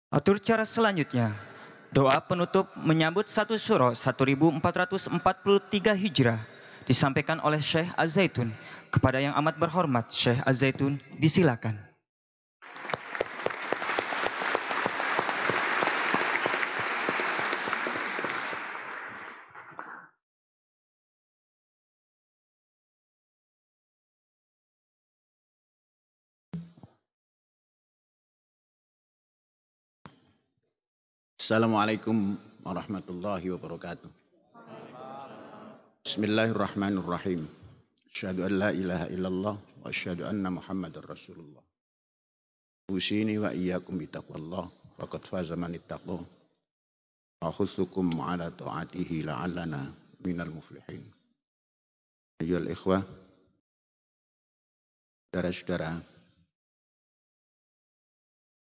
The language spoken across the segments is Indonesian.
Atur cara selanjutnya. Doa penutup menyambut satu Syuro 1443 Hijrah disampaikan oleh Syekh Az-Zaitun. Kepada yang amat berhormat Syekh Az-Zaitun, disilakan. Assalamualaikum warahmatullahi wabarakatuh. Bismillahirrahmanirrahim. Asyhadu an la ilaha illallah wa asyhadu anna Muhammadar Rasulullah. Usini wa iyyakum bitaqwallah faqad faza man ittaqa. Wa khussukum ala ta'atihi la'allana minal muflihin. Ayyuhal ikhwah, saudara-saudara,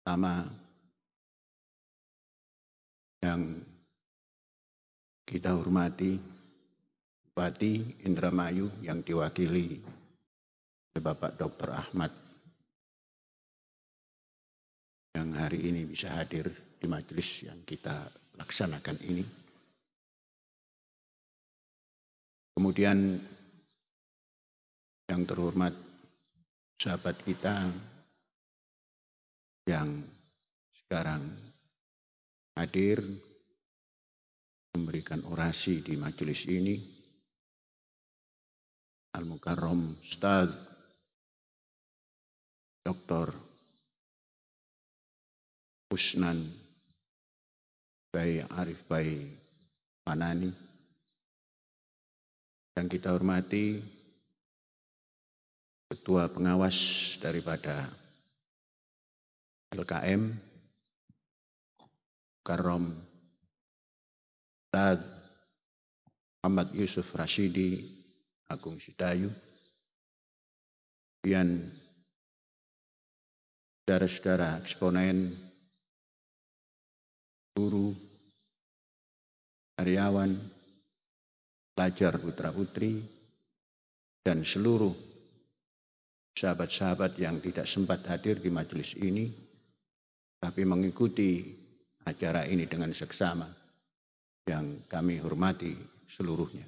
pertama yang kita hormati Bupati Indramayu yang diwakili oleh Bapak Dr. Ahmad yang hari ini bisa hadir di majelis yang kita laksanakan ini. Kemudian yang terhormat sahabat kita yang sekarang hadir memberikan orasi di majelis ini, Al-Mukarram Ustaz Dr. Husnan Bayi Arif Bayi Panani, dan kita hormati Ketua Pengawas daripada LKM Mukarram Ustaz Muhammad Yusuf Rashidi Agung Sidayu, kemudian saudara-saudara eksponen, guru, karyawan, pelajar putra-putri, dan seluruh sahabat-sahabat yang tidak sempat hadir di majelis ini, tapi mengikuti acara ini dengan seksama, yang kami hormati seluruhnya.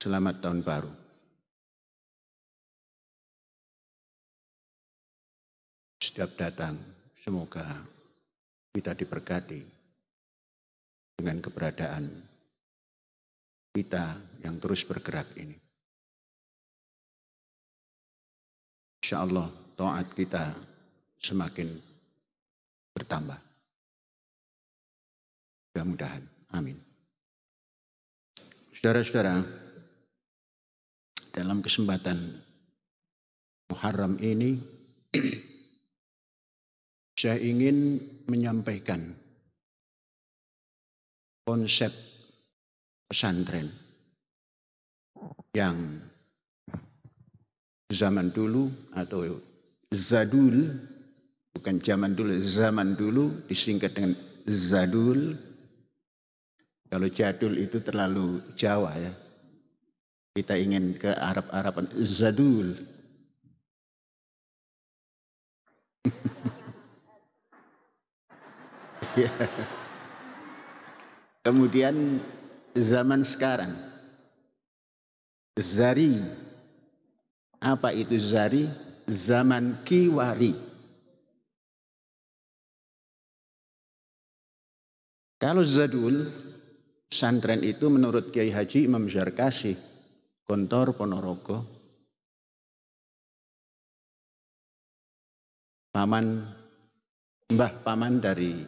Selamat Tahun Baru. Setiap datang, semoga kita diberkati dengan keberadaan kita yang terus bergerak ini. Insya Allah taat kita semakin bertambah. Mudah-mudahan. Amin. Saudara-saudara, dalam kesempatan Muharram ini, saya ingin menyampaikan konsep pesantren yang zaman dulu atau zadul, bukan zaman dulu, zaman dulu disingkat dengan zadul. Kalau jadul itu terlalu Jawa ya. Kita ingin ke Arab-Araban, zadul. Ya. Kemudian zaman sekarang, zari. Apa itu zari? Zaman kiwari. Kalau zadul, pesantren itu menurut Kiai Haji Imam Zarkasih, Gontor Ponorogo, mbah paman dari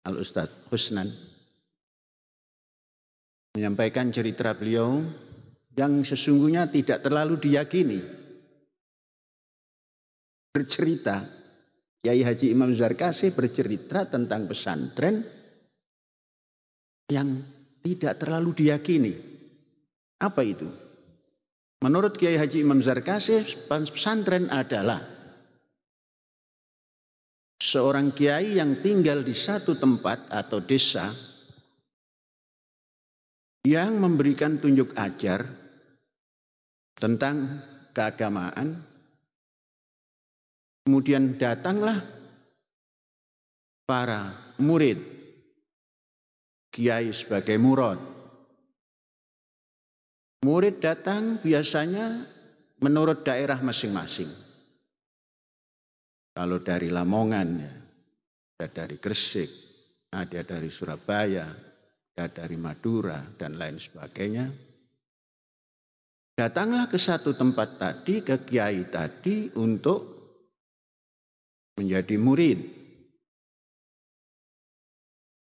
Al-Ustaz Husnan, menyampaikan cerita beliau yang sesungguhnya tidak terlalu diyakini. Bercerita, Kiai Haji Imam Zarkasih bercerita tentang pesantren yang tidak terlalu diyakini. Apa itu? Menurut Kiai Haji Imam Zarkasih, pesantren adalah seorang kiai yang tinggal di satu tempat atau desa yang memberikan tunjuk ajar tentang keagamaan. Kemudian datanglah para murid, kiai sebagai murad. Murid datang biasanya menurut daerah masing-masing. Kalau dari Lamongan, ya, ada dari Gresik, ada dari Surabaya, ada dari Madura, dan lain sebagainya. Datanglah ke satu tempat tadi, ke kiai tadi untuk menjadi murid.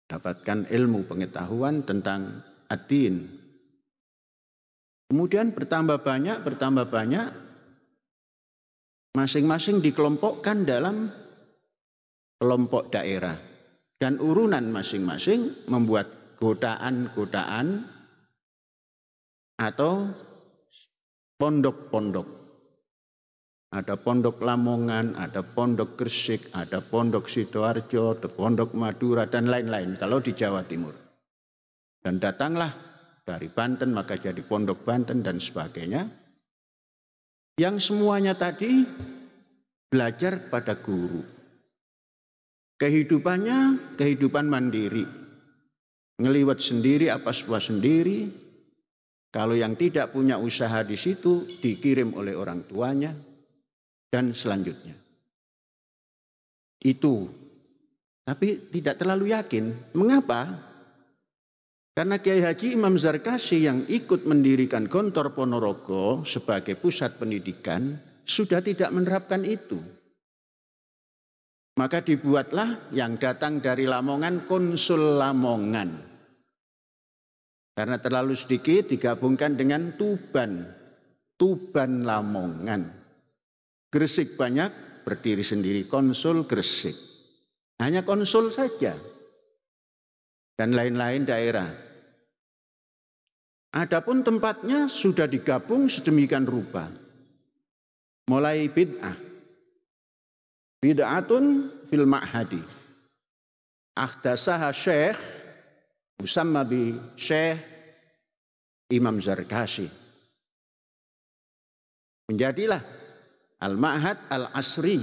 Dapatkan ilmu pengetahuan tentang ad-din. Kemudian bertambah banyak, masing-masing dikelompokkan dalam kelompok daerah. Dan urunan masing-masing membuat godaan-godaan atau pondok-pondok. Ada pondok Lamongan, ada pondok Gresik, ada pondok Sidoarjo, ada pondok Madura, dan lain-lain kalau di Jawa Timur. Dan datanglah dari Banten, maka jadi pondok Banten dan sebagainya. Yang semuanya tadi belajar pada guru. Kehidupannya kehidupan mandiri. Ngeliwat sendiri, apa semua sendiri. Kalau yang tidak punya usaha di situ dikirim oleh orang tuanya dan selanjutnya. Itu. Tapi tidak terlalu yakin. Mengapa? Karena Kiai Haji Imam Zarkashi yang ikut mendirikan Gontor Ponorogo sebagai pusat pendidikan sudah tidak menerapkan itu. Maka dibuatlah yang datang dari Lamongan Konsul Lamongan. Karena terlalu sedikit digabungkan dengan Tuban. Tuban Lamongan. Gresik banyak, berdiri sendiri Konsul Gresik. Hanya konsul saja. Dan lain-lain daerah. Adapun tempatnya sudah digabung sedemikian rupa. Mulai bid'ah. Bid'atun fil ma'hadi. Ahdasaha syekh musamma bi Syekh Imam Zarkashi. Menjadilah Al-Ma'had Al-Asri.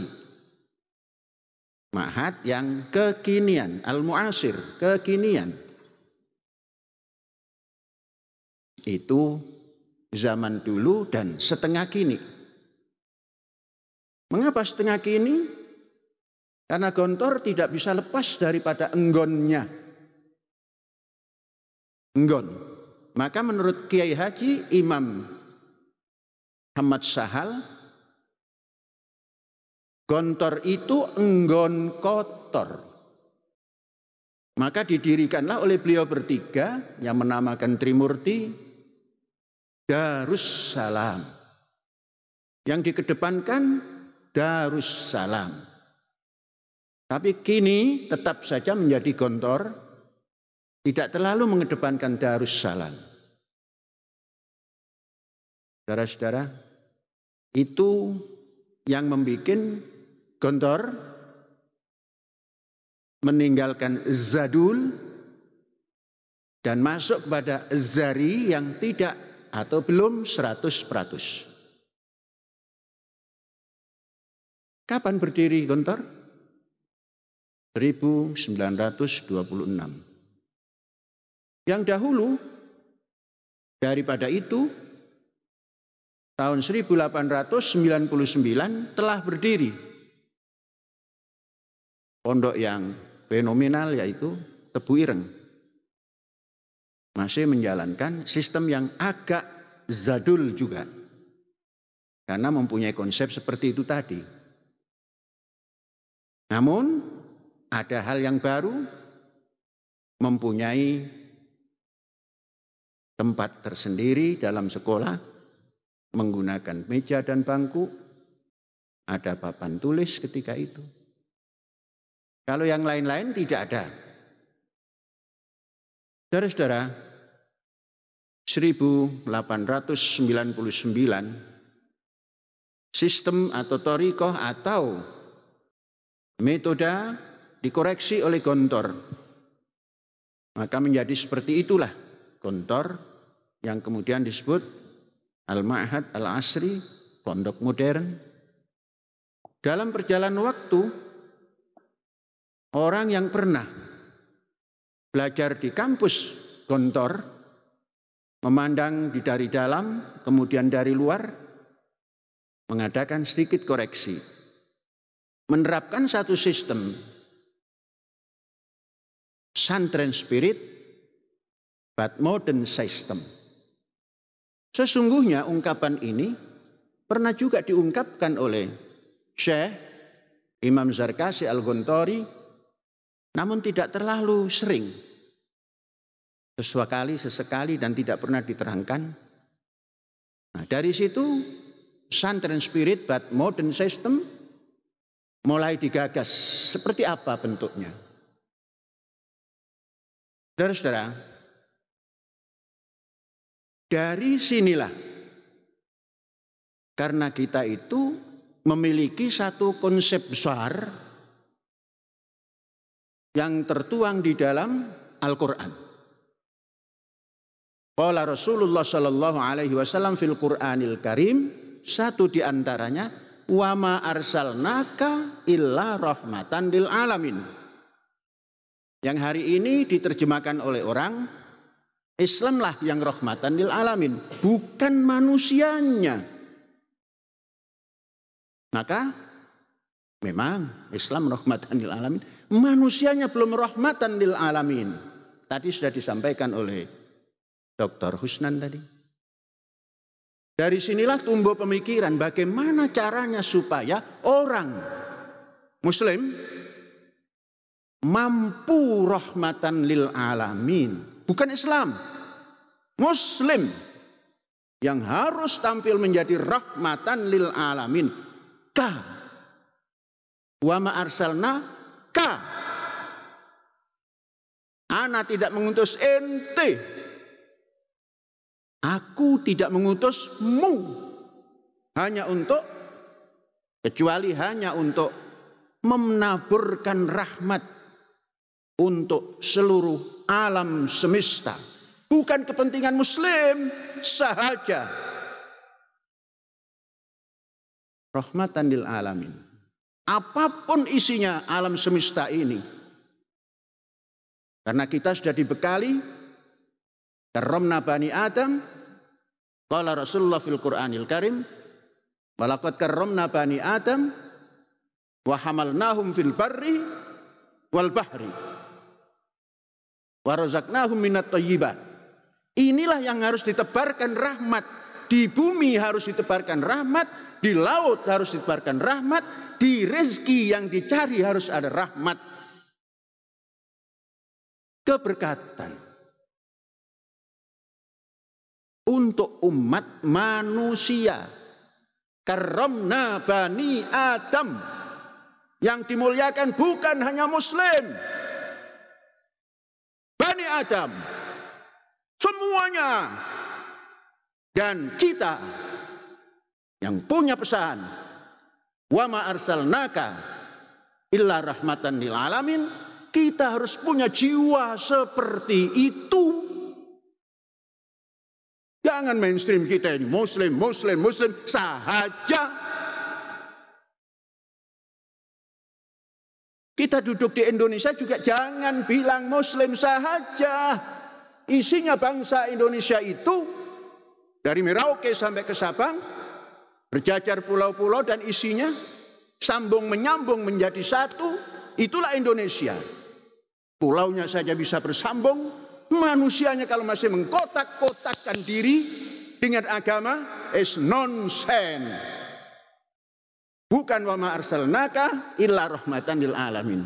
Ma'had yang kekinian, Al-Mu'asir, kekinian. Itu zaman dulu dan setengah kini. Mengapa setengah kini? Karena Gontor tidak bisa lepas daripada enggonnya. Enggon. Maka menurut Kiai Haji Imam Muhammad Sahal, Gontor itu enggon kotor. Maka didirikanlah oleh beliau bertiga yang menamakan Trimurti Darussalam. Yang dikedepankan Darussalam. Tapi kini tetap saja menjadi Gontor, tidak terlalu mengedepankan Darussalam. Saudara-saudara, itu yang membuat Gontor meninggalkan Zadul dan masuk kepada Zari yang tidak atau belum 100%. Kapan berdiri Gontor? 1926. Yang dahulu daripada itu tahun 1899 telah berdiri pondok yang fenomenal yaitu Tebu Ireng. Masih menjalankan sistem yang agak zadul juga. Karena mempunyai konsep seperti itu tadi. Namun ada hal yang baru, mempunyai tempat tersendiri dalam sekolah, menggunakan meja dan bangku, ada papan tulis ketika itu. Kalau yang lain-lain tidak ada. Saudara-saudara, 1899 sistem atau thoriqah atau metode dikoreksi oleh Gontor. Maka menjadi seperti itulah Gontor yang kemudian disebut Al-Ma'had Al-Asri, pondok modern. Dalam perjalanan waktu Orang yang pernah belajar di kampus Gontor, memandang dari dalam, kemudian dari luar, mengadakan sedikit koreksi. Menerapkan satu sistem pesantren spirit, but modern system. Sesungguhnya ungkapan ini pernah juga diungkapkan oleh Syekh Imam Zarkasi Al-Ghontori, namun tidak terlalu sering. Sesekali dan tidak pernah diterangkan. Nah, dari situ pesantren spirit but modern system mulai digagas. Seperti apa bentuknya? Saudara-saudara, dari sinilah, karena kita itu memiliki satu konsep besar yang tertuang di dalam Al-Quran. Qala Rasulullah sallallahu alaihi wasallam fil Qur'anil Karim, satu di antaranya, wa ma arsalnaka illa rahmatan lil alamin. Yang hari ini diterjemahkan oleh orang Islamlah yang rahmatan lil alamin, bukan manusianya. Maka memang Islam rahmatan lil alamin, manusianya belum rahmatan lil alamin. Tadi sudah disampaikan oleh Dr. Husnan tadi. Dari sinilah tumbuh pemikiran bagaimana caranya supaya orang Muslim mampu rahmatan lil alamin. Bukan Islam, Muslim yang harus tampil menjadi rahmatan lil alamin. Wa ma arsalna ka. Ana tidak mengutus ente. Aku tidak mengutusmu kecuali hanya untuk menaburkan rahmat untuk seluruh alam semesta. Bukan kepentingan Muslim sahaja. Rahmatan lil alamin. Apapun isinya alam semesta ini. Karena kita sudah dibekali karramna bani Adam, qala Rasulullah fil Qur'anil Karim, walaqad karramna bani Adam wa hamalnahum fil barri wal bahri wa razaqnahum minat thayyibat. Inilah yang harus ditebarkan rahmat. Di bumi harus ditebarkan rahmat, di laut harus ditebarkan rahmat, di rezeki yang dicari harus ada rahmat. Keberkatan untuk umat manusia. Karramna bani Adam. Yang dimuliakan bukan hanya Muslim. Bani Adam. Semuanya. Dan kita yang punya pesan. Wa ma arsalnaka illa rahmatan lil alamin. Kita harus punya jiwa seperti itu. Jangan mainstream kita ini Muslim sahaja. Kita duduk di Indonesia juga jangan bilang Muslim sahaja. Isinya bangsa Indonesia itu dari Merauke sampai ke Sabang, berjajar pulau-pulau dan isinya sambung menyambung menjadi satu. Itulah Indonesia. Pulaunya saja bisa bersambung. Manusianya kalau masih mengkotak-kotakkan diri dengan agama is nonsense. Bukan wa ma arsalnaka illa rahmatan lil alamin.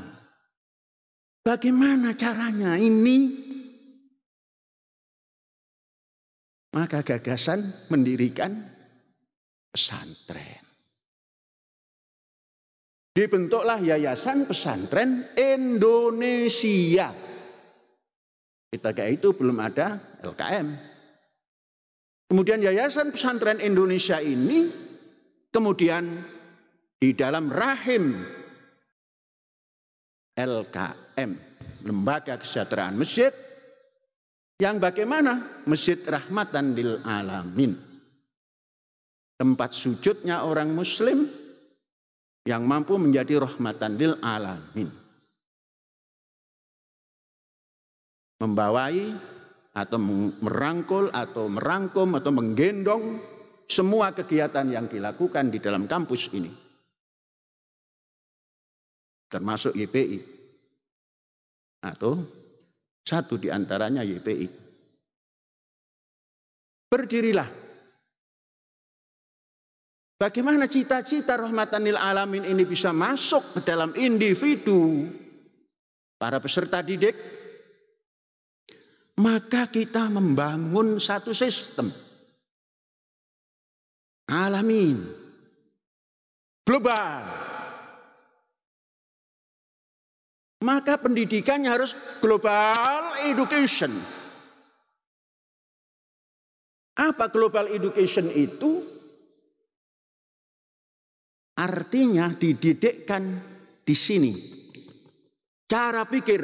Bagaimana caranya ini? Maka gagasan mendirikan pesantren. Dibentuklah Yayasan Pesantren Indonesia. Ketika itu belum ada LKM. Kemudian Yayasan Pesantren Indonesia ini kemudian di dalam rahim LKM, Lembaga Kesejahteraan Masjid, yang bagaimana? Masjid Rahmatan lil Alamin. Tempat sujudnya orang Muslim yang mampu menjadi rahmatan lil alamin. membawai atau merangkul atau merangkum atau menggendong semua kegiatan yang dilakukan di dalam kampus ini. Termasuk YPI. Atau satu di antaranya YPI. Berdirilah. Bagaimana cita-cita rahmatan lil alamin ini bisa masuk ke dalam individu para peserta didik? Maka kita membangun satu sistem alamin, global. Maka pendidikannya harus global education. Apa global education itu? Artinya dididikkan di sini. Cara pikir.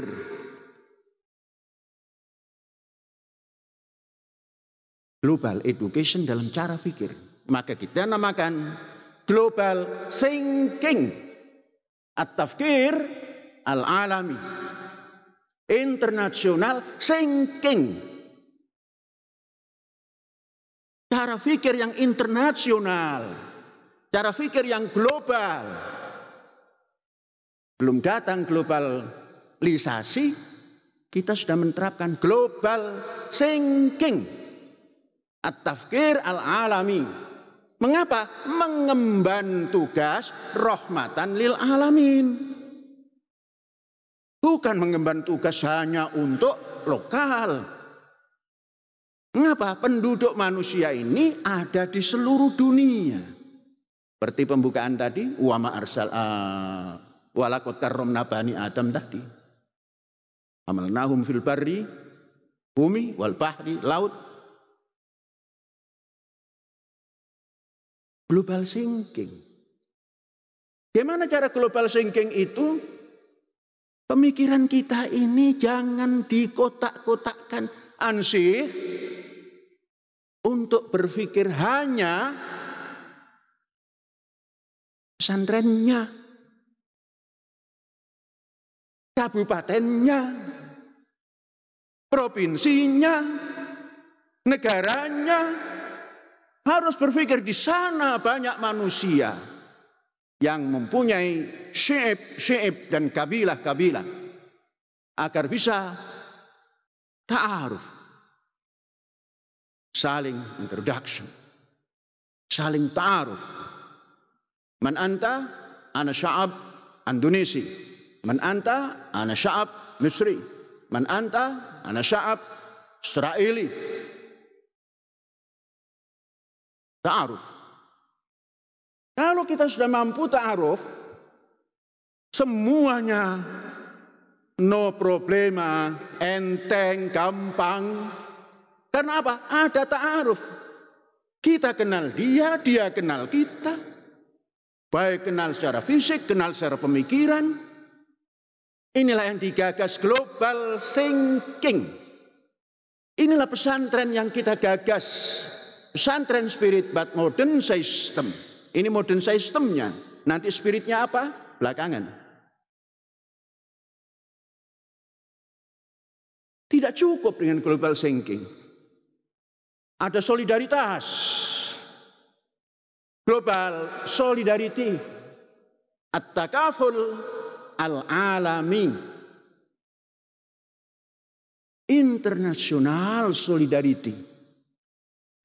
Global education dalam cara pikir. Maka kita namakan global thinking. At-tafkir al-alami. International thinking. Cara pikir yang internasional. Cara pikir yang global. Belum datang globalisasi, kita sudah menerapkan global thinking. At-tafkir al-alami. Mengapa? Mengemban tugas rahmatan lil alamin. Bukan mengemban tugas hanya untuk lokal. Mengapa? Penduduk manusia ini ada di seluruh dunia. Seperti pembukaan tadi, wa ma arsal walaqad karramna bani Adam tadi. Amalnahum fil barri, bumi, wal bahri, laut. Global thinking. Bagaimana cara global thinking itu? Pemikiran kita ini jangan dikotak-kotakkan ansih untuk berpikir hanya pesantrennya, kabupatennya, provinsinya, negaranya. Harus berpikir di sana banyak manusia yang mempunyai syi'ib dan kabilah-kabilah agar bisa ta'aruf, saling introduction, saling ta'aruf. Man anta, ana sya'ab Indonesi. Man anta, ana sya'ab Misri. Man anta, ana sya'ab Israeli. Ta'aruf. Kalau kita sudah mampu ta'aruf, semuanya no problema, enteng, gampang. Karena apa? Ada ta'aruf. Kita kenal dia, dia kenal kita. Baik kenal secara fisik, kenal secara pemikiran. Inilah yang digagas global thinking. Inilah pesantren yang kita gagas. Pesantren spirit but modern system. Ini modern systemnya. Nanti spiritnya apa? Belakangan. Tidak cukup dengan global thinking. Ada solidaritas. Global solidarity. At-takaful al-alami. International solidarity.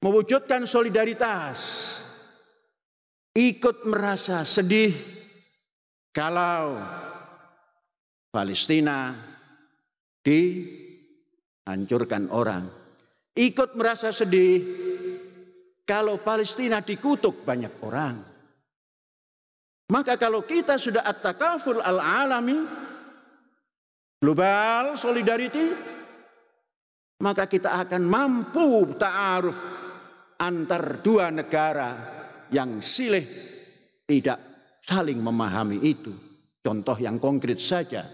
Mewujudkan solidaritas. Ikut merasa sedih kalau Palestina dihancurkan orang. Ikut merasa sedih kalau Palestina dikutuk banyak orang. Maka kalau kita sudah at-takaful al-alami, global solidarity, maka kita akan mampu ta'aruf antar dua negara yang silih tidak saling memahami itu. Contoh yang konkret saja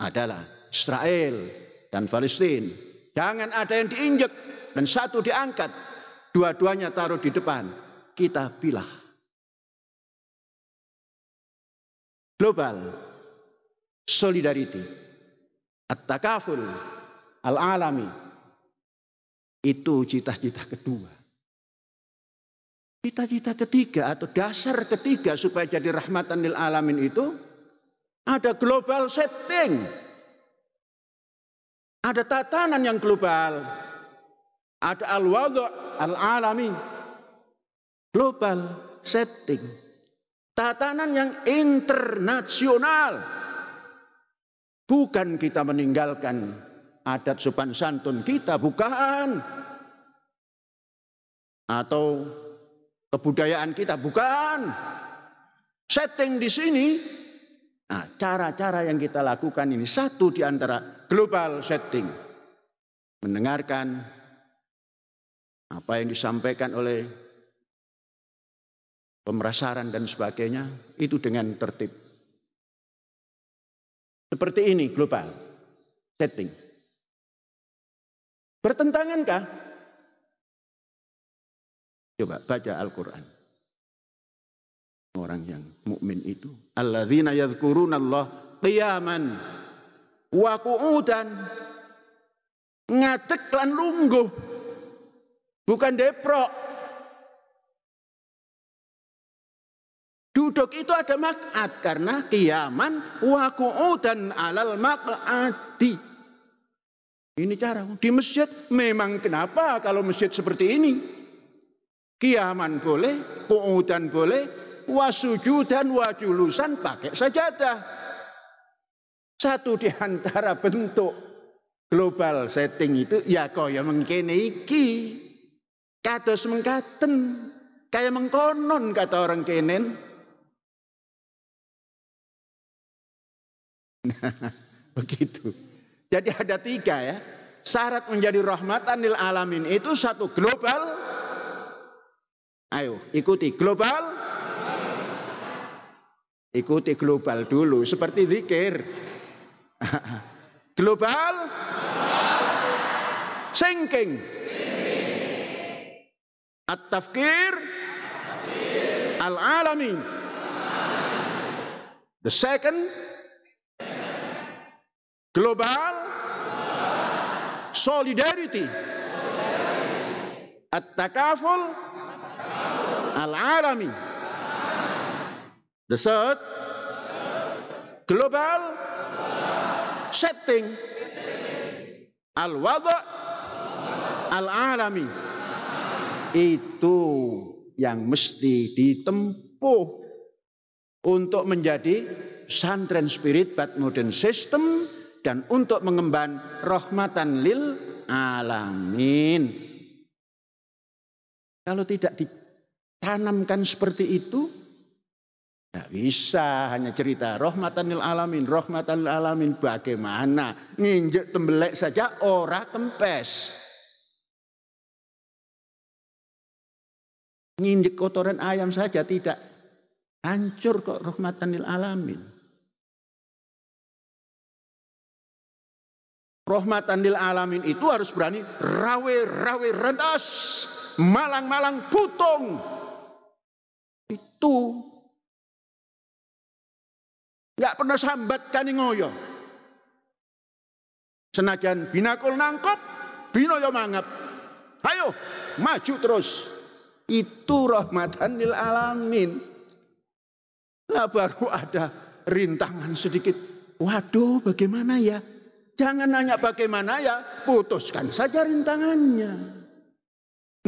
adalah Israel dan Palestina. Jangan ada yang diinjek dan satu diangkat. Dua-duanya taruh di depan. Kita pilah. Global solidarity. At-takaful al-alami. Itu cita-cita kedua. Cita-cita ketiga atau dasar ketiga supaya jadi rahmatan lil alamin itu ada global setting. Ada tatanan yang global. Ada al-wada' al-alami. Global setting. Tatanan yang internasional. Bukan kita meninggalkan adat sopan santun kita, bukan. Atau kebudayaan kita, bukan. Setting di sini. Nah, cara-cara yang kita lakukan ini satu di antara global setting. Mendengarkan apa yang disampaikan oleh pemerasaran dan sebagainya, itu dengan tertib. Seperti ini global setting. Bertentangankah? Coba baca Al-Quran. Orang yang mukmin itu, alladzina yadhkurunallaha qiyaman wa qu'udan, ngadeg lan lungguh, bukan deprok. Duduk itu ada maq'ad karena qiyaman wa qu'udan alal maq'adi. Ini cara di masjid. Memang kenapa kalau masjid seperti ini? Qiyaman boleh, qu'udan boleh, wasujudan wajulusan pakai sajadah. Satu di antara bentuk global setting itu ya kaya mengkene iki, kados mengkaten, kaya mengkonon kata orang kenen. Nah, begitu. Jadi ada tiga ya. Syarat menjadi rahmatan lil alamin itu satu global. Ayo ikuti global. Ikuti global dulu seperti zikir. Global. Thinking. At-tafkir. Al-alami. The second. Global. Solidarity. At-takaful. Al-alami. The third, global setting, al-wada' al-alami. Itu yang mesti ditempuh untuk menjadi pesantren spirit but modern system dan untuk mengemban rahmatan lil alamin. Kalau tidak ditanamkan seperti itu, tidak bisa hanya cerita rahmatan lil alamin, rahmatan lil alamin. Bagaimana? Nginjek tembelek saja ora kempes. Nginjek kotoran ayam saja tidak. Hancur kok rahmatan lil alamin. Rahmatan lil alamin itu harus berani rawe-rawe rentas, malang-malang putung. Itu nggak pernah sambat kani ngoyo. Senajan binakul nangkop, binoyo mangap. Ayo, maju terus. Itu rahmatan lil alamin. Lah baru ada rintangan sedikit. Waduh, bagaimana ya? Jangan nanya bagaimana ya, putuskan saja rintangannya.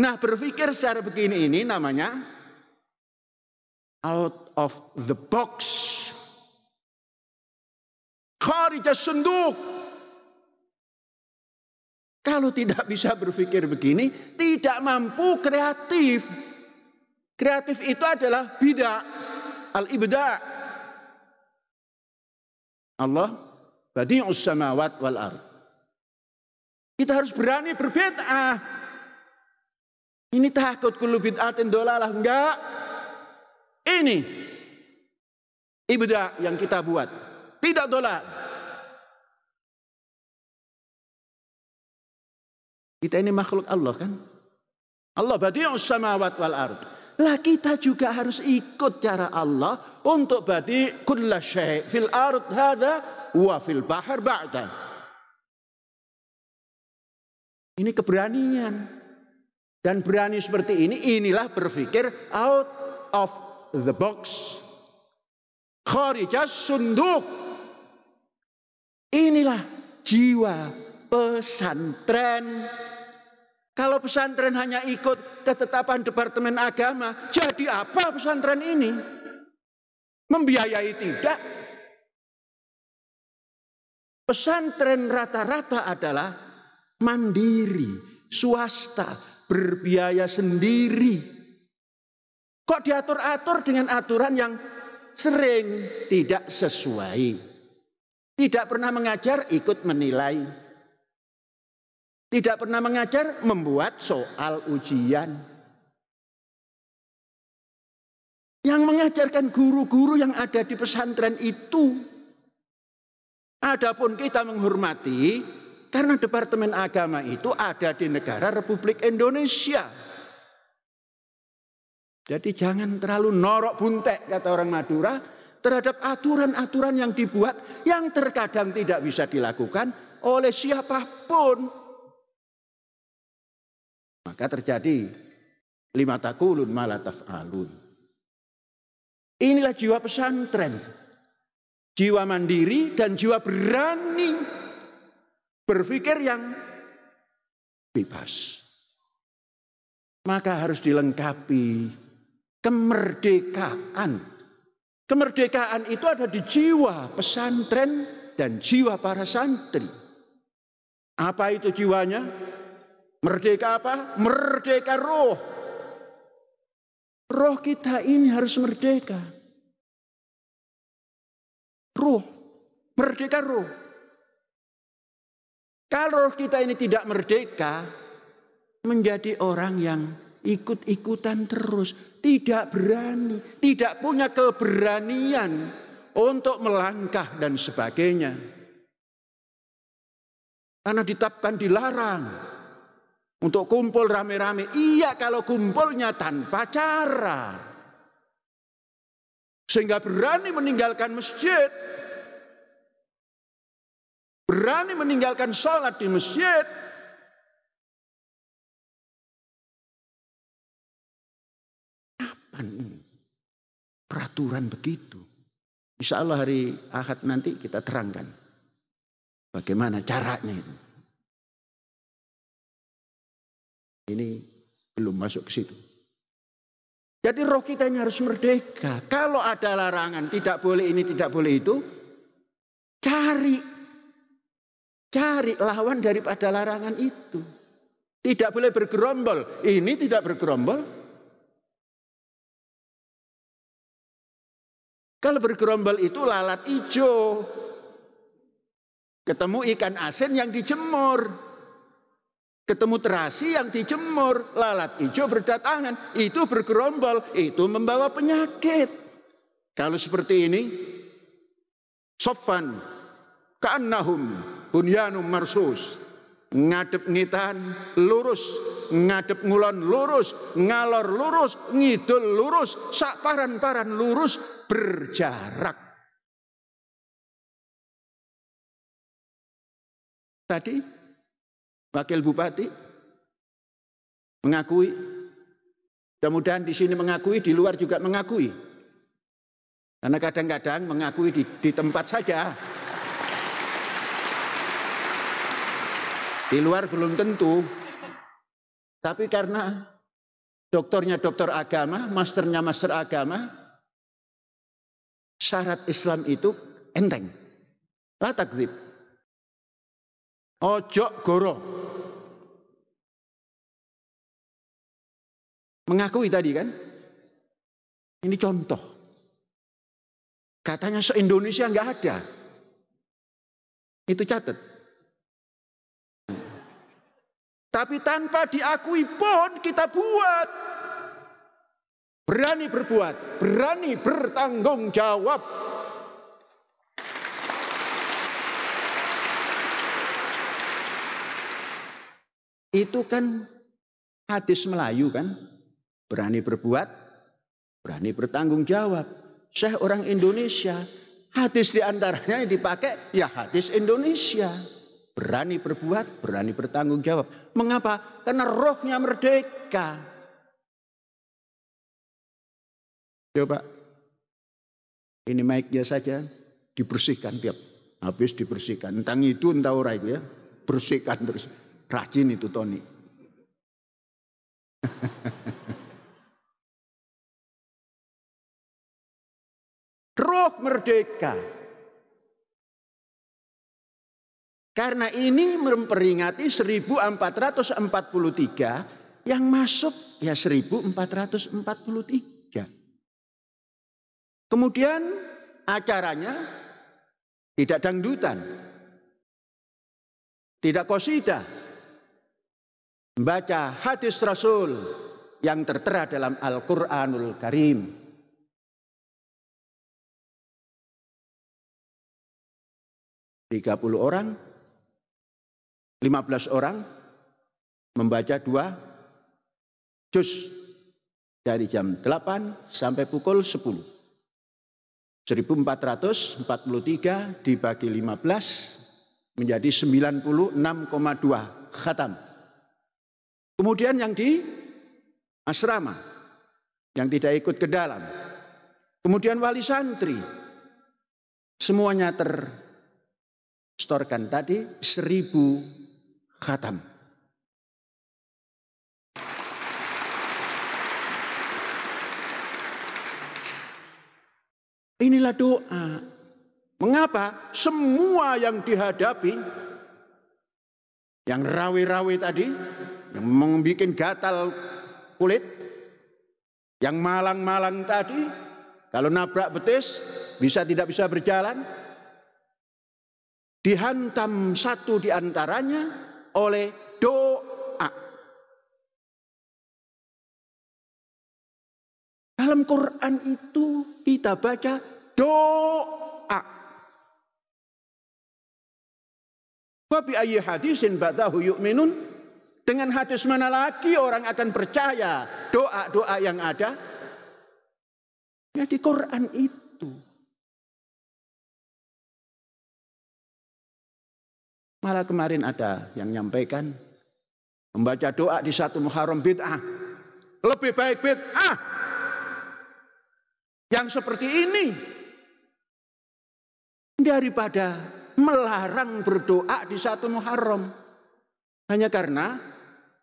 Nah, berpikir secara begini ini namanya out of the box. Kharijas sunduk. Kalau tidak bisa berpikir begini, tidak mampu kreatif. Kreatif itu adalah bid'ah, al-ibda'. Allah badi'us samawat wal ard. Kita harus berani berbid'ah. Ini takut kullu bid'atin dolalah. Enggak. Ini ibda' yang kita buat. Tidak dolal. Kita ini makhluk Allah kan? Allah badi'us samawat wal ard. Lah kita juga harus ikut cara Allah untuk badi' kulla syai' fil ard hadza wa fil bahr ba'da. Ini keberanian. Dan berani seperti ini, inilah berpikir out of the box. Kharijas sunduk. Inilah jiwa pesantren. Kalau pesantren hanya ikut ketetapan Departemen Agama, jadi apa pesantren ini? Membiayai tidak. Pesantren rata-rata adalah mandiri, swasta, berbiaya sendiri. Kok diatur-atur dengan aturan yang sering tidak sesuai. Tidak pernah mengajar, ikut menilai. Tidak pernah mengajar, membuat soal ujian. Yang mengajarkan guru-guru yang ada di pesantren itu. Adapun kita menghormati, karena Departemen Agama itu ada di negara Republik Indonesia. Jadi jangan terlalu norok buntek, kata orang Madura, terhadap aturan-aturan yang dibuat yang terkadang tidak bisa dilakukan oleh siapapun. Maka terjadi lima taqulun ma la taf'alun. Inilah jiwa pesantren. Jiwa mandiri dan jiwa berani. Berpikir yang bebas. Maka harus dilengkapi kemerdekaan. Kemerdekaan itu ada di jiwa pesantren dan jiwa para santri. Apa itu jiwanya? Merdeka apa? Merdeka roh. Roh kita ini harus merdeka. Roh. Merdeka roh. Kalau roh kita ini tidak merdeka, menjadi orang yang ikut-ikutan terus. Tidak berani. Tidak punya keberanian untuk melangkah dan sebagainya. Karena ditetapkan dilarang. Untuk kumpul rame-rame. Iya kalau kumpulnya tanpa cara. Sehingga berani meninggalkan masjid. Berani meninggalkan sholat di masjid. Kapan peraturan begitu? Insya Allah hari Ahad nanti kita terangkan. Bagaimana caranya itu. Ini belum masuk ke situ. Jadi roh kita ini harus merdeka. Kalau ada larangan, tidak boleh ini, tidak boleh itu. Cari lawan daripada larangan itu. Tidak boleh bergerombol. Ini tidak bergerombol. Kalau bergerombol itu lalat hijau. Ketemu ikan asin yang dijemur. Ketemu terasi yang dijemur, lalat hijau berdatangan, itu bergerombol, itu membawa penyakit. Kalau seperti ini, soffan, ka'annahum bunyanum marsus, ngadep ngitan lurus, ngadep ngulon lurus, ngalor lurus, ngidul lurus, sak paran-paran lurus, berjarak. Tadi Wakil Bupati mengakui, mudah-mudahan di sini mengakui, di luar juga mengakui. Karena kadang-kadang mengakui di tempat saja. Di luar belum tentu. Tapi karena doktornya doktor agama, masternya master agama, syarat Islam itu enteng. La takdzib. Ojo goro. Mengakui tadi kan? Ini contoh. Katanya se-Indonesia nggak ada. Itu catat. Tapi tanpa diakui pun kita buat. Berani berbuat. Berani bertanggung jawab. Itu kan hadis Melayu kan. Berani berbuat, berani bertanggung jawab. Saya orang Indonesia. Hadis diantaranya yang dipakai ya hadis Indonesia. berani berbuat, berani bertanggung jawab. Mengapa? Karena rohnya merdeka. Coba, ini mic-nya saja dibersihkan tiap habis dibersihkan. Entah itu entah ora itu ya, bersihkan terus. Rajin itu Tony. Roh merdeka. Karena ini memperingati 1443 yang masuk ya 1443. Kemudian acaranya tidak dangdutan, tidak qasidah, membaca hadis Rasul yang tertera dalam Al-Quranul Karim. 30 orang, 15 orang membaca 2 juz dari jam 8 sampai pukul 10. 1443 dibagi 15 menjadi 96,2 khatam. Kemudian yang di asrama, yang tidak ikut ke dalam. Kemudian wali santri, semuanya storkan tadi 1000 khatam. Inilah doa. Mengapa? Semua yang dihadapi, yang rawi-rawi tadi, yang membuat gatal kulit, yang malang-malang tadi, kalau nabrak betis bisa tidak bisa berjalan, dihantam satu di antaranya oleh doa. Dalam Quran itu kita baca doa. Wa bi ayyi hadisin ba'dahu yu'minun? Dengan hadis mana lagi orang akan percaya doa-doa yang ada? Ya di Quran itu. Malah kemarin ada yang nyampaikan membaca doa di 1 Muharram bid'ah. Lebih baik bid'ah yang seperti ini daripada melarang berdoa di 1 Muharram. Hanya karena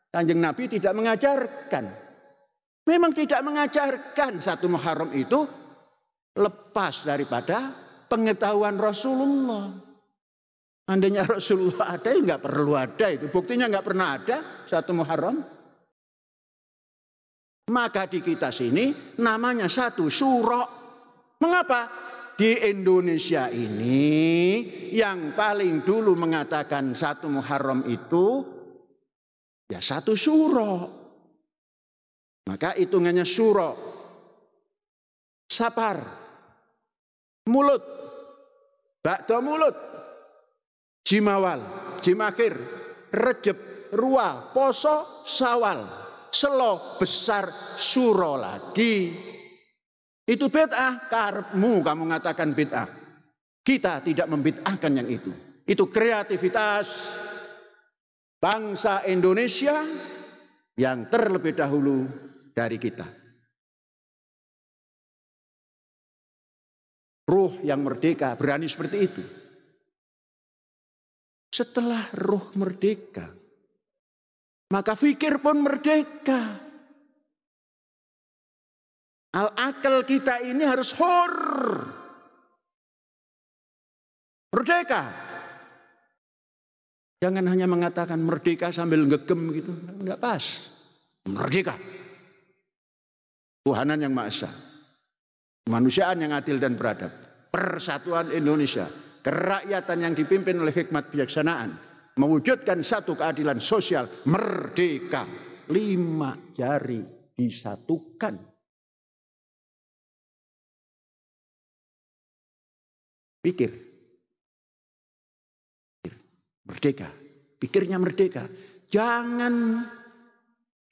Kanjeng Nabi tidak mengajarkan. Memang tidak mengajarkan 1 Muharram itu lepas daripada pengetahuan Rasulullah. Andainya Rasulullah ada, ya nggak perlu ada itu. Buktinya nggak pernah ada 1 Muharram. Maka di kita sini namanya 1 Syuro. Mengapa? Di Indonesia ini yang paling dulu mengatakan 1 Muharram itu ya 1 Syuro. Maka hitungannya Syuro. Sapar. Mulut. Bakdo mulut. Jimawal. Jimakhir. Rejeb. Ruah. Poso. Sawal. Selo besar Syuro lagi. Itu bid'ah. Karepmu kamu mengatakan bid'ah. Kita tidak membid'ahkan yang itu. Itu kreativitas bangsa Indonesia yang terlebih dahulu dari kita. Ruh yang merdeka berani seperti itu. Setelah ruh merdeka, maka fikir pun merdeka. Al-akal kita ini harus merdeka. Jangan hanya mengatakan merdeka sambil ngegem gitu. Enggak pas. Merdeka. Tuhanan yang Maha Esa. Kemanusiaan yang adil dan beradab. Persatuan Indonesia. Kerakyatan yang dipimpin oleh hikmat bijaksanaan. Mewujudkan satu keadilan sosial. Merdeka. 5 jari disatukan. Pikir. Merdeka. Pikirnya merdeka. Jangan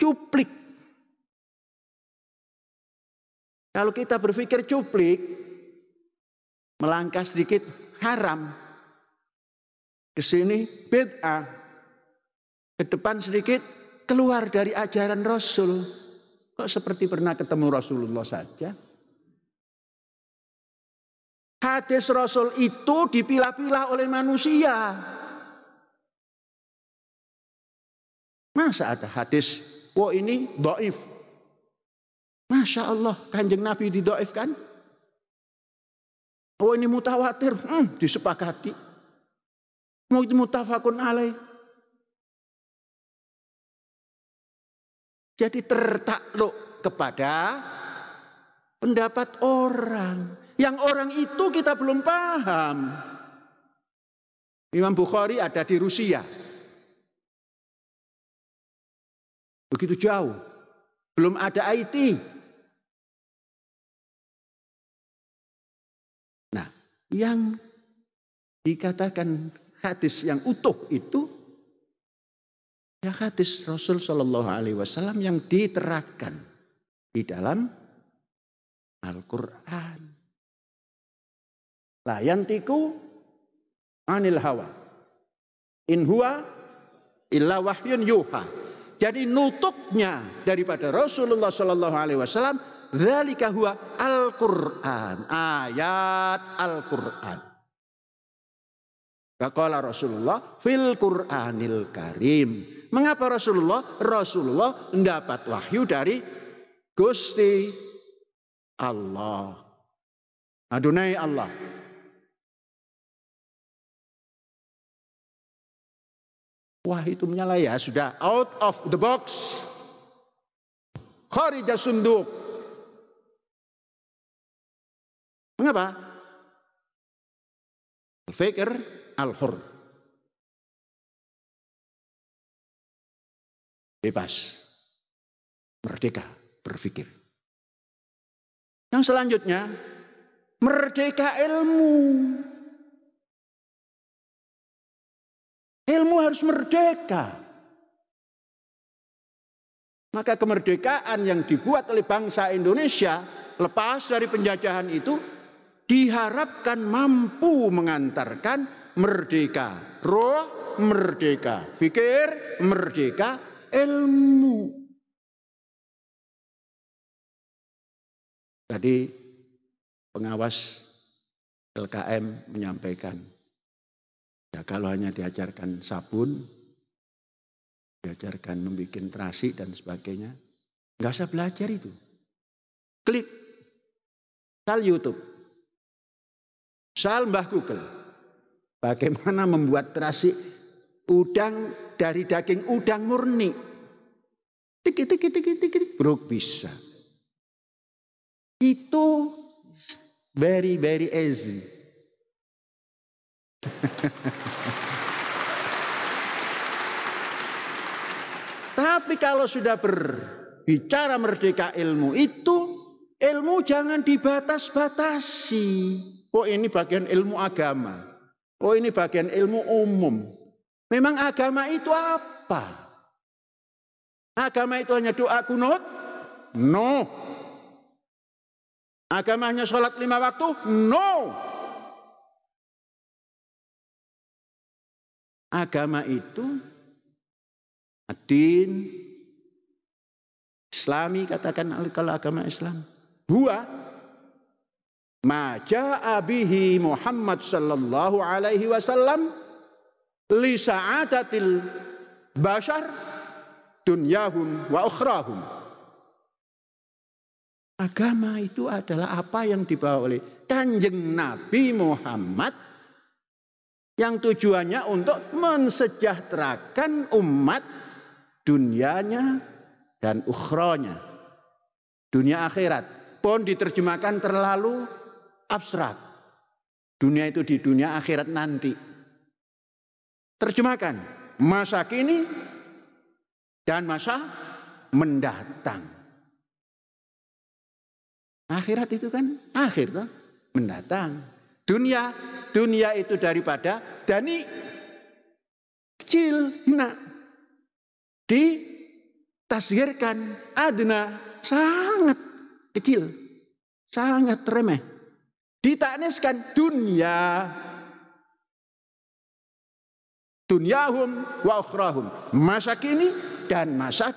cuplik. Kalau kita berpikir cuplik, melangkah sedikit haram. ke sini bid'ah, ke depan sedikit keluar dari ajaran Rasul. Kok seperti pernah ketemu Rasulullah saja? Hadis Rasul itu dipilah-pilah oleh manusia. Masa ada hadis, wah ini dhaif. Masya Allah, Kanjeng Nabi didhaifkan. Oh ini mutawatir, disepakati. Mau itu mutafakun alaih. Jadi tertakluk kepada pendapat orang. Yang orang itu kita belum paham. Imam Bukhari ada di Rusia. Begitu jauh. Belum ada IT. Nah, yang dikatakan hadis yang utuh itu ya hadis Rasul Shallallahu Alaihi Wasallam yang diterangkan di dalam Al-Quran. La yantiku anil hawa in huwa illa wahyun yuha. Jadi nutuknya daripada Rasulullah Shallallahu Alaihi Wasallam dzalika huwa Al-Quran, ayat Al-Quran. Qala Rasulullah fil Qur'anil Karim. Mengapa Rasulullah? Rasulullah mendapat wahyu dari Gusti Allah. Adonai Allah. Wah itu menyala ya, sudah out of the box. Kharija sunduk. Mengapa? Al-fikr al-hur. Bebas. Merdeka berpikir. Yang selanjutnya, merdeka ilmu. Ilmu harus merdeka. Maka kemerdekaan yang dibuat oleh bangsa Indonesia lepas dari penjajahan itu diharapkan mampu mengantarkan merdeka roh, merdeka fikir, merdeka ilmu. Tadi pengawas LKM menyampaikan, ya kalau hanya diajarkan sabun, diajarkan membuat terasi dan sebagainya, nggak usah belajar itu. Klik, sal YouTube, sal Mbah Google, bagaimana membuat terasi udang dari daging udang murni. Tik, bro bisa. Itu very easy. Tapi kalau sudah berbicara merdeka ilmu itu, ilmu jangan dibatas-batasi. Oh ini bagian ilmu agama. Oh ini bagian ilmu umum. Memang agama itu apa? Agama itu hanya doa kunut? No. Agama hanya sholat 5 waktu? No. Agama itu ad-din Islami, katakan kalau agama Islam. Huwa ma ja'a bihi Muhammad sallallahu alaihi wasallam li sa'adatil bashar dunyahum wa ukhrahum. Agama itu adalah apa yang dibawa oleh Kanjeng Nabi Muhammad yang tujuannya untuk mensejahterakan umat dunianya dan ukhronya. Dunia akhirat pun diterjemahkan terlalu abstrak. Dunia itu di dunia, akhirat nanti. Terjemahkan masa kini dan masa mendatang. Akhirat itu kan akhir toh, mendatang. Dunia itu daripada dani kecil, hina. Ditasghirkan adna, sangat kecil, sangat remeh. Ditakniskan dunia. Dunyahum wa ukhrahum. Masa kini dan masa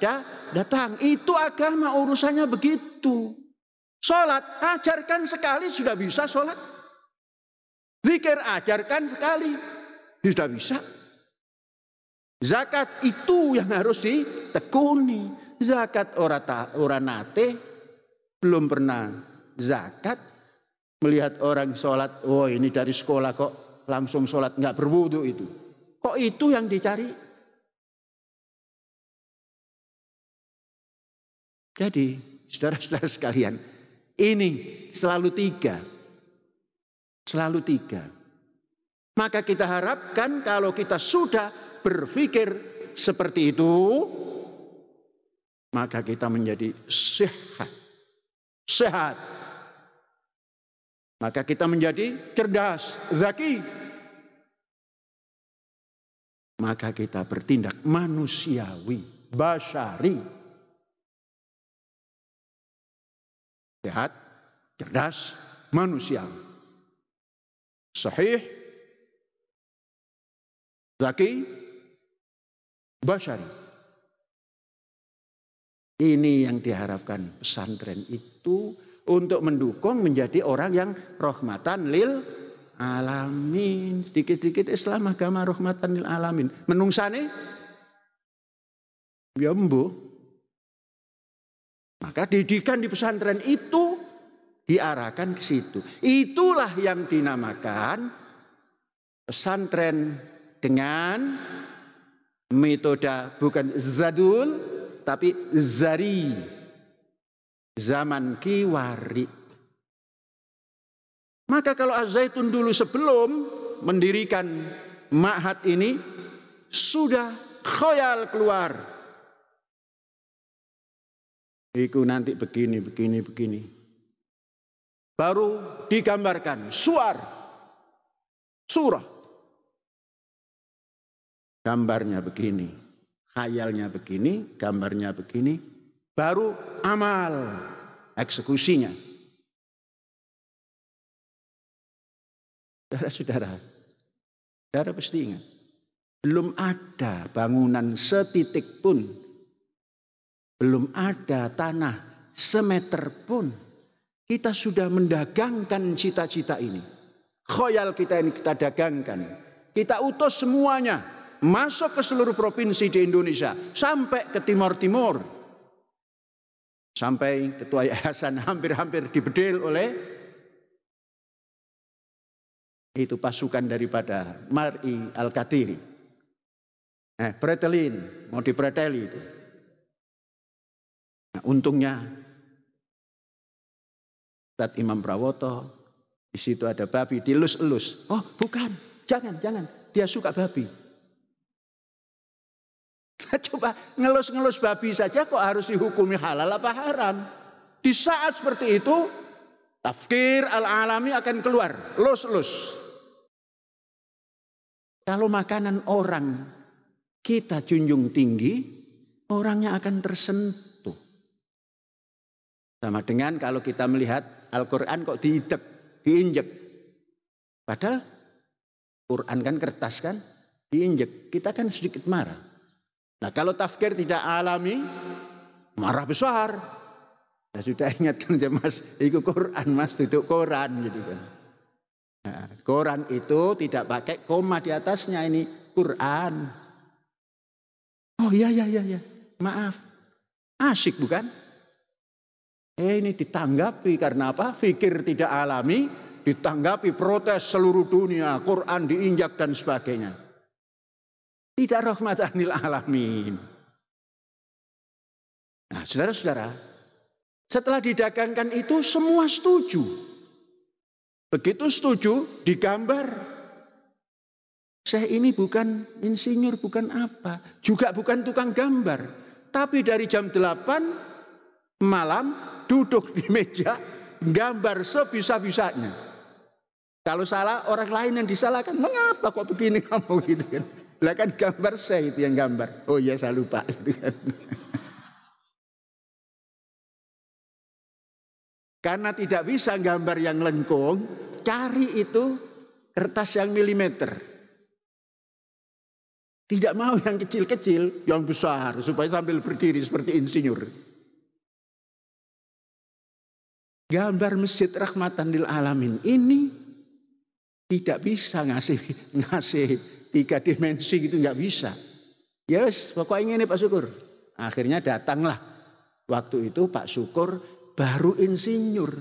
datang. Itu agama urusannya begitu. Sholat, ajarkan sekali sudah bisa sholat. Zikir, ajarkan sekali sudah bisa. Zakat itu yang harus ditekuni. Zakat ora nate, belum pernah zakat. Melihat orang sholat, oh ini dari sekolah kok langsung sholat nggak berwudu itu. Kok itu yang dicari? Jadi, saudara-saudara sekalian, ini selalu tiga. Selalu tiga. Maka kita harapkan kalau kita sudah berpikir seperti itu, maka kita menjadi sehat. Sehat. Maka kita menjadi cerdas, zaki. Maka kita bertindak manusiawi, basyari. Sehat, cerdas, manusiawi. Sahih, zaki, basyari. Ini yang diharapkan pesantren itu untuk mendukung menjadi orang yang rahmatan lil alamin. Sedikit-sedikit Islam agama rahmatan lil alamin. Menungsane ya mbuh. Maka didikan di pesantren itu diarahkan ke situ. Itulah yang dinamakan pesantren dengan metode bukan zadul tapi zari. Zaman kiwari. Maka kalau Az-Zaitun dulu sebelum mendirikan ma'had ini sudah khayal keluar. Iku nanti begini. Baru digambarkan surah. Gambarnya begini, khayalnya begini, gambarnya begini, baru amal, eksekusinya. Saudara-saudara pasti ingat, belum ada bangunan setitik pun, belum ada tanah semeter pun, kita sudah mendagangkan cita-cita ini. Khoyal kita ini kita dagangkan. Kita utus semuanya masuk ke seluruh provinsi di Indonesia. Sampai ke Timur-Timur. Sampai ketua yayasan hampir-hampir dibedil oleh itu pasukan daripada Mar'i Al-Qatiri. Pretelin, mau dipreteli itu. Nah, untungnya Ustadz Imam Prawoto, di situ ada babi, dilus-elus. Oh bukan, jangan, dia suka babi. Coba ngelus-ngelus babi saja kok harus dihukumi halal apa haram. Di saat seperti itu, tafkir al-alami akan keluar, elus-elus. Kalau makanan orang kita junjung tinggi, orangnya akan tersentuh. Sama dengan kalau kita melihat Al-Quran kok diinjek. Padahal Quran kan kertas kan, diinjek. Kita kan sedikit marah. Nah kalau tafkir tidak alami, marah besar. Saya sudah ingatkan aja mas, itu Quran mas, duduk Quran gitu kan. Nah, Quran itu tidak pakai koma di atasnya, ini Quran. Oh iya, maaf. Asyik bukan? Ini ditanggapi karena apa? Fikir tidak alami, ditanggapi protes seluruh dunia, Quran diinjak dan sebagainya. Tidak rahmatan lil alamin. Nah, saudara-saudara, setelah didagangkan itu semua setuju. Begitu setuju, digambar. Saya ini bukan insinyur, bukan apa, juga bukan tukang gambar. Tapi dari jam 8 malam duduk di meja, gambar sebisa-bisanya. Kalau salah orang lain yang disalahkan, mengapa kok begini kamu gitu kan? Lah kan gambar saya itu yang gambar. Oh iya saya lupa gitu kan. Karena tidak bisa gambar yang lengkung, cari itu kertas yang milimeter. Tidak mau yang kecil-kecil, yang besar, supaya sambil berdiri seperti insinyur. Gambar Masjid Rahmatan lil Alamin ini tidak bisa ngasih 3 dimensi gitu, nggak bisa. Yes, pokoknya ini Pak Syukur. Akhirnya datanglah. Waktu itu Pak Syukur baru insinyur.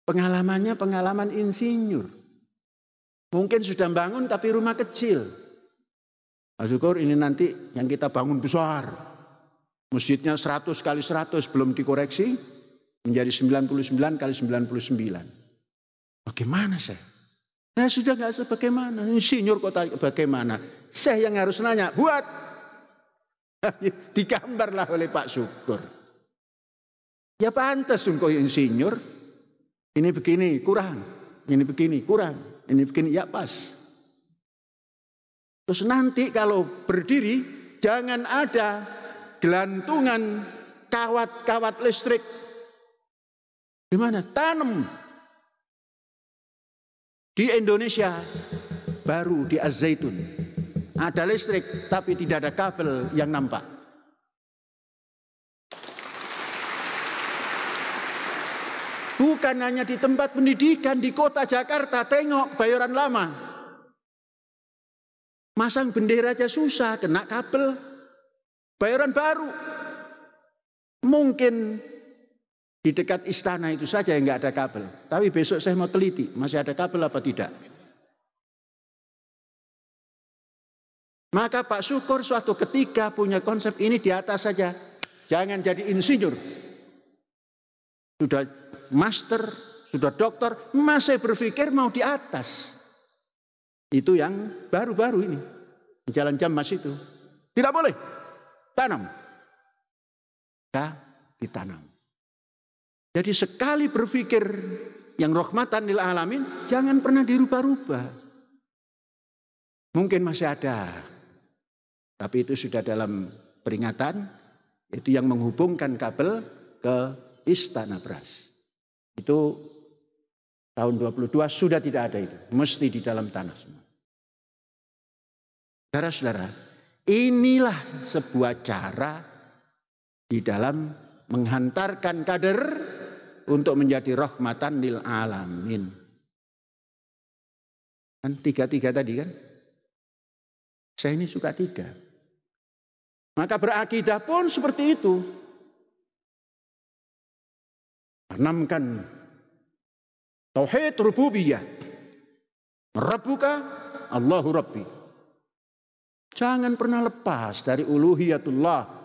Pengalamannya pengalaman insinyur. Mungkin sudah bangun tapi rumah kecil. Pak Syukur, ini nanti yang kita bangun besar. Masjidnya 100 kali 100 belum dikoreksi. Menjadi 99 kali 99. Bagaimana saya? Saya sudah nggak sebagaimana. Insinyur kota bagaimana? Saya yang harus nanya. Buat. Digambarlah oleh Pak Syukur. Ya pantas engkau insinyur. Ini begini kurang. Ini begini kurang. Ini begini ya pas. Terus nanti kalau berdiri jangan ada gelantungan kawat-kawat listrik. Gimana? Tanam. Di Indonesia baru di Az-Zaitun ada listrik tapi tidak ada kabel yang nampak. Bukan hanya di tempat pendidikan di kota Jakarta, tengok Bayoran Lama. Masang bendera aja susah, kena kabel. Bayoran Baru. Mungkin di dekat istana itu saja yang nggak ada kabel. Tapi besok saya mau teliti, masih ada kabel apa tidak. Maka Pak Syukur suatu ketika punya konsep ini di atas saja. Jangan jadi insinyur. Sudah master, sudah dokter, masih berpikir mau di atas. Itu yang baru-baru ini. Jalan Jamas itu. Tidak boleh. Tanam. Kita ditanam. Jadi sekali berpikir yang rahmatan lil alamin, jangan pernah dirubah-rubah. Mungkin masih ada. Tapi itu sudah dalam peringatan. Itu yang menghubungkan kabel ke Istana Beras. Itu tahun 22 sudah tidak ada itu. Mesti di dalam tanah semua. Saudara-saudara, inilah sebuah cara di dalam menghantarkan kader untuk menjadi rahmatan lil alamin. Kan 3 tadi kan? Saya ini suka 3. Maka berakidah pun seperti itu. Tanamkan tauhid rububiyah. Rabbuka Allahu Rabbi. Jangan pernah lepas dari uluhiyatullah.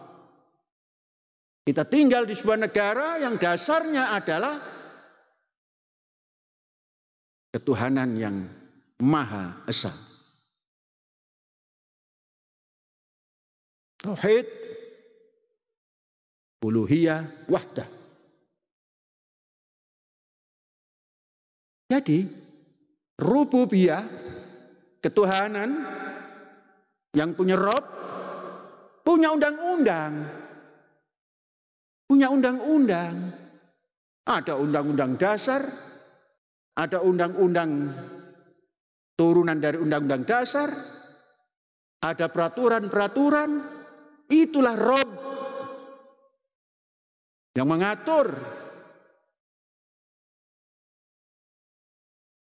Kita tinggal di sebuah negara yang dasarnya adalah ketuhanan yang Maha Esa. Tauhid, uluhiyah, wahdah. Jadi, rububiyah, ketuhanan yang punya Rob, punya undang-undang. Punya undang-undang. Ada undang-undang dasar, ada undang-undang turunan dari undang-undang dasar, ada peraturan-peraturan. Itulah Rob yang mengatur.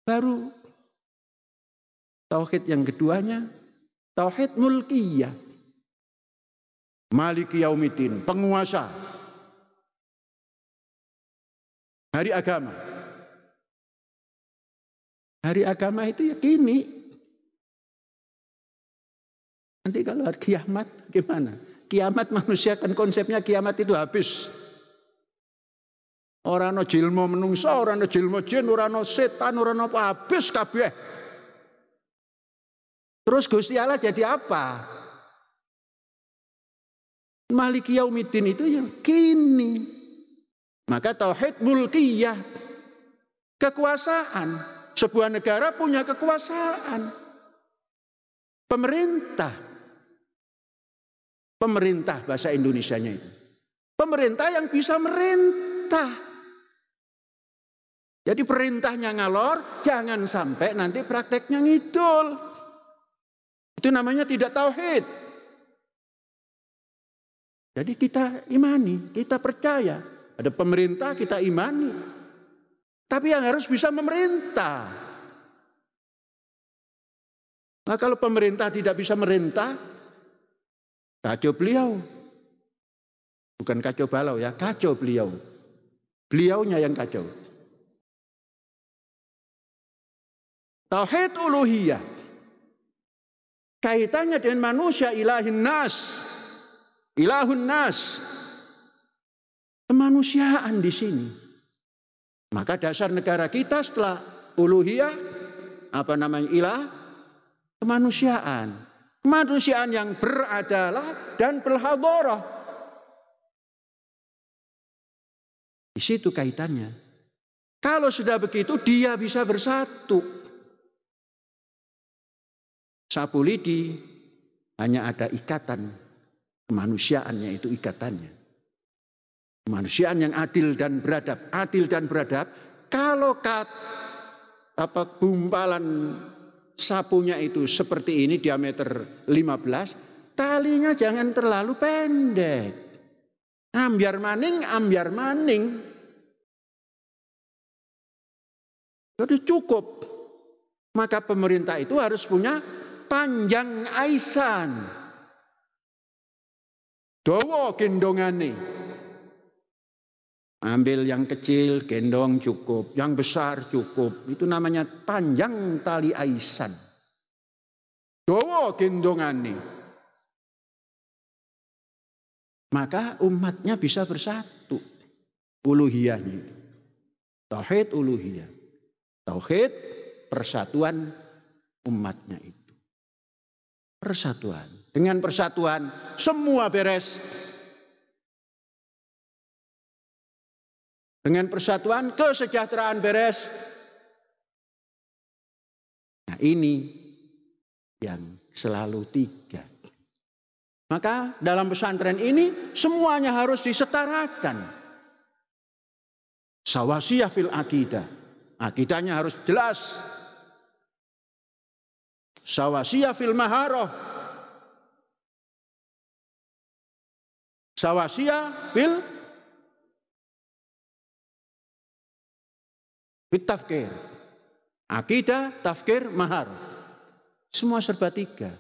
Baru tauhid yang keduanya, tauhid mulkiyah. Maliki yaumiddin, penguasa. Hari agama. Hari agama itu ya kini. Nanti kalau hari kiamat gimana? Kiamat manusia kan konsepnya kiamat itu habis. Orang no jilmo menungso, orang no jilmo jin, orang no setan, orang no apa, habis kabeh. Terus Gusti Allah jadi apa? Maliki yaumiddin itu yang kini. Maka tauhid mulkiyah, kekuasaan. Sebuah negara punya kekuasaan. Pemerintah. Pemerintah bahasa Indonesianya itu. Pemerintah yang bisa merintah. Jadi perintahnya ngalor, jangan sampai nanti prakteknya ngidul. Itu namanya tidak tauhid. Jadi kita imani, kita percaya. Ada pemerintah kita imani. Tapi yang harus bisa memerintah. Nah kalau pemerintah tidak bisa merintah, kacau beliau. Bukan kacau balau ya, kacau beliau. Beliaunya yang kacau. Tauhid uluhiyah. Kaitannya dengan manusia, ilahin nas. Ilahun nas. Kemanusiaan di sini. Maka dasar negara kita setelah uluhiyah, apa namanya ilah? Kemanusiaan. Kemanusiaan yang beradalah dan berhadarah. Di situ kaitannya. Kalau sudah begitu dia bisa bersatu. Sapu lidi hanya ada ikatan kemanusiaan, yaitu ikatannya. Kemanusiaan yang adil dan beradab. Adil dan beradab. Kalau gumpalan sapunya itu seperti ini diameter 15, talinya jangan terlalu pendek. Ambiar maning. Jadi cukup. Maka pemerintah itu harus punya panjang aisan. Dawa gendongane. Ambil yang kecil, gendong cukup. Yang besar cukup. Itu namanya panjang tali aisan. Dawa gendongane. Maka umatnya bisa bersatu. Uluhiyahnya. Tauhid uluhiyah. Tauhid persatuan umatnya itu. Persatuan. Dengan persatuan semua beres. Dengan persatuan kesejahteraan beres. Nah ini yang selalu tiga. Maka dalam pesantren ini semuanya harus disetarakan. Sawasiyah fil akidah. Akidahnya harus jelas. Sawasiyah fil maharoh. Sawasiyah fil tafkir. Akidah, tafkir, mahar. Semua serba tiga.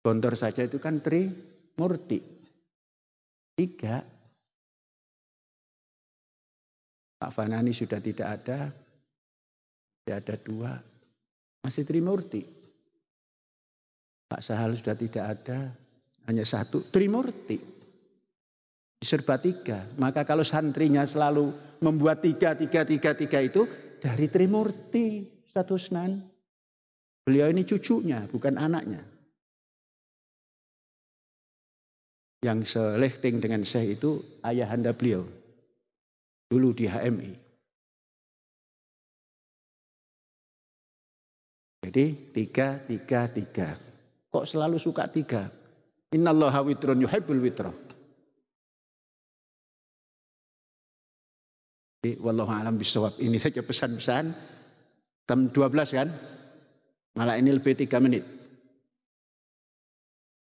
Gontor saja itu kan trimurti. Tiga. Pak Fanani sudah tidak ada. Tidak ada dua. Masih trimurti. Pak Sahal sudah tidak ada. Hanya satu. Trimurti. Serba tiga. Maka kalau santrinya selalu membuat tiga itu dari trimurti. Statusnan. Beliau ini cucunya, bukan anaknya. Yang selehting dengan Syekh itu ayahanda beliau. Dulu di HMI. Jadi tiga. Kok selalu suka tiga? Innallaha witrun yuhibbul witra. Wallahu a'lam bishawab. Ini saja pesan-pesan. Jam 12 kan? Malah ini lebih 3 menit.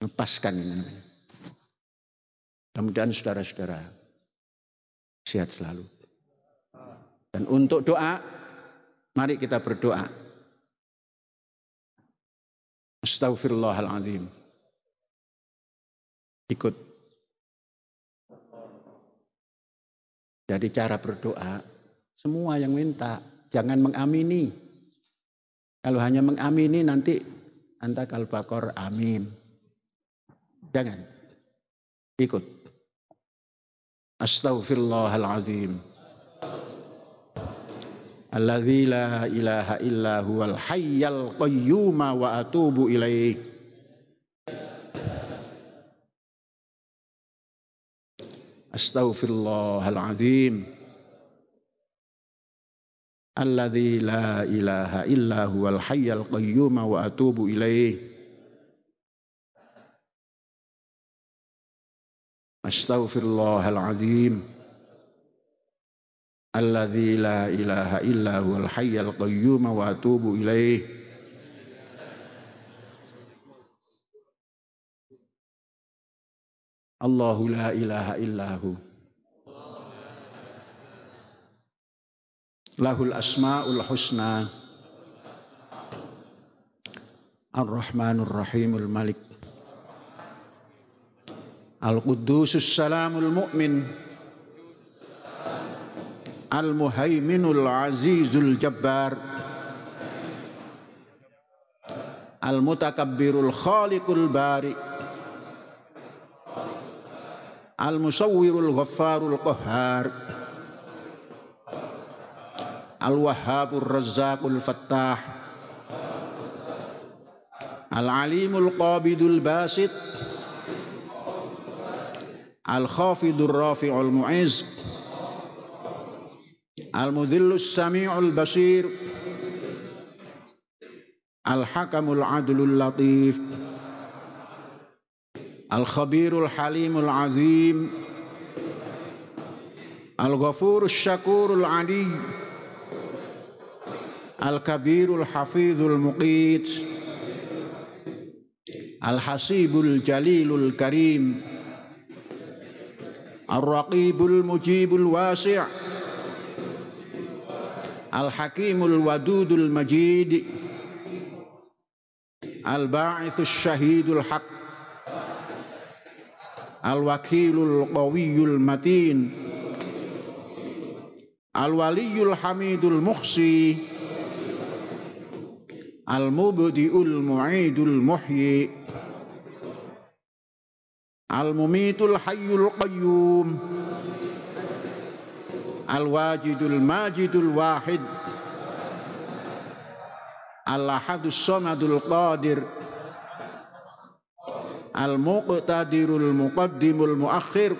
Ngepaskan ini namanya. Mudah-mudahan saudara-saudara sehat selalu. Dan untuk doa, mari kita berdoa. Astaghfirullahaladzim. Ikut. Jadi cara berdoa, semua yang minta, jangan mengamini. Kalau hanya mengamini nanti anta kalbakor amin. Jangan. Ikut. Astaghfirullahaladzim. Alladzi la ilaha illa huwal hayyal qayyum wa atubu ilaih. Astaghfirullahaladzim. Alladzi la ilaha illa huwal hayyal qayyum wa atubu ilaih. Astaghfirullahaladzim. alladzi la ilaha illa huwal hayyul qayyum wa atubu ilaih. Allahu la ilaha illahu lahul asmaul husna ar-rahmanur rahimul malik al-quddusus salamul mu'min al-muhaiminul azizul jabbar al-mutakabbirul khaliqul bari al-musawwirul ghaffarul qahhar al-wahhabur razzaqul fattah al-alimul qabidul basit al-khafidur rafi'ul mu'izz al-mudhillus sami'ul basir al-hakamul adlul latif al-khabirul halimul azim al-ghafurus syakurul ali al-kabirul hafizul muqit al-hasibul jalilul karim al-raqibul mujibul wasi' al-hakimul wadudul majid al-ba'ithus syahidul haq al-wakilul qawiyul matin al-waliyul hamidul muhsi al-mubdi'ul mu'idul muhyi al-mumitul hayyul qayyum al-wajidul majidul wahid al-ahadus samadul qadir al-muqtadirul muqaddimul muakhir